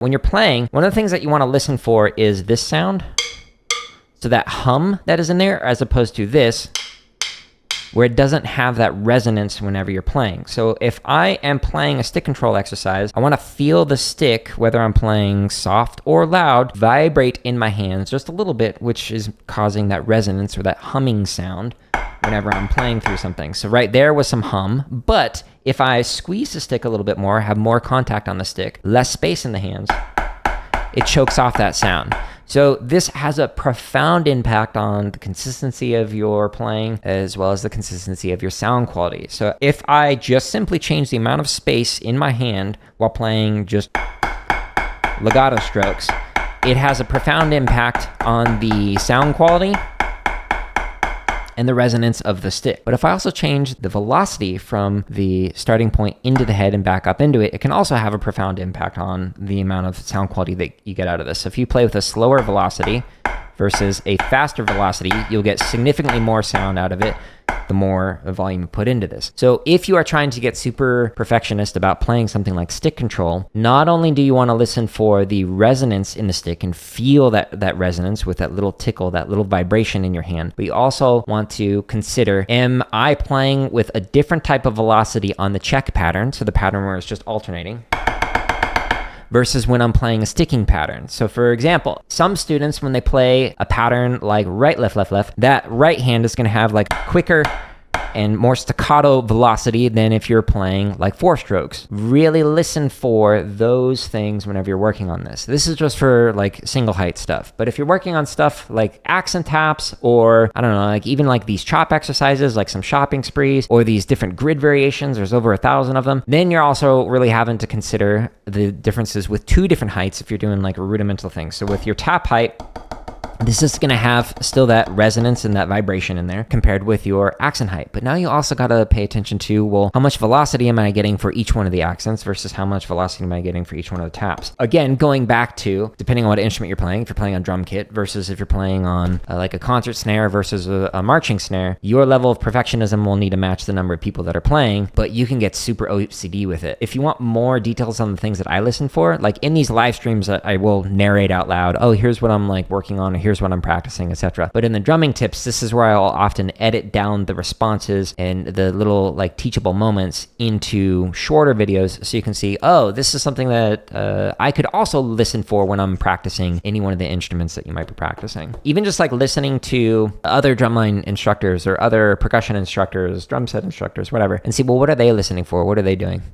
When you're playing, one of the things that you want to listen for is this sound. So that hum that is in there, as opposed to this, where it doesn't have that resonance whenever you're playing. So if I am playing a stick control exercise, I want to feel the stick, whether I'm playing soft or loud, vibrate in my hands just a little bit, which is causing that resonance or that humming sound whenever I'm playing through something. So right there was some hum, but if I squeeze the stick a little bit more, have more contact on the stick, less space in the hands, it chokes off that sound. So this has a profound impact on the consistency of your playing as well as the consistency of your sound quality. So if I just simply change the amount of space in my hand while playing just legato strokes, it has a profound impact on the sound quality and the resonance of the stick. But if I also change the velocity from the starting point into the head and back up into it, it can also have a profound impact on the amount of sound quality that you get out of this. So if you play with a slower velocity versus a faster velocity, you'll get significantly more sound out of it the more volume you put into this. So if you are trying to get super perfectionist about playing something like stick control, not only do you want to listen for the resonance in the stick and feel that resonance with that little tickle, that little vibration in your hand, but you also want to consider, am I playing with a different type of velocity on the check pattern, so the pattern where it's just alternating, versus when I'm playing a sticking pattern. So for example, some students, when they play a pattern like right, left, left, left, that right hand is gonna have like quicker and more staccato velocity than if you're playing like 4 strokes. Really listen for those things whenever you're working on this. This is just for like single height stuff. But if you're working on stuff like accent taps, or I don't know, like even like these chop exercises, like some shopping sprees, or these different grid variations, there's over 1,000 of them, then you're also really having to consider the differences with 2 different heights if you're doing like a rudimental thing. So with your tap height, this is gonna have still that resonance and that vibration in there compared with your accent height. But now you also gotta pay attention to, well, how much velocity am I getting for each one of the accents versus how much velocity am I getting for each one of the taps? Again, going back to, depending on what instrument you're playing, if you're playing on drum kit versus if you're playing on like a concert snare versus a marching snare, your level of perfectionism will need to match the number of people that are playing, but you can get super OCD with it. If you want more details on the things that I listen for, like in these live streams, I will narrate out loud, oh, here's what I'm like working on, or here's what I'm practicing, etc. But in the drumming tips, this is where I'll often edit down the responses and the little like teachable moments into shorter videos so you can see, oh, this is something that I could also listen for when I'm practicing any one of the instruments that you might be practicing. Even just like listening to other drumline instructors or other percussion instructors, drum set instructors, whatever, and see, well, what are they listening for? What are they doing?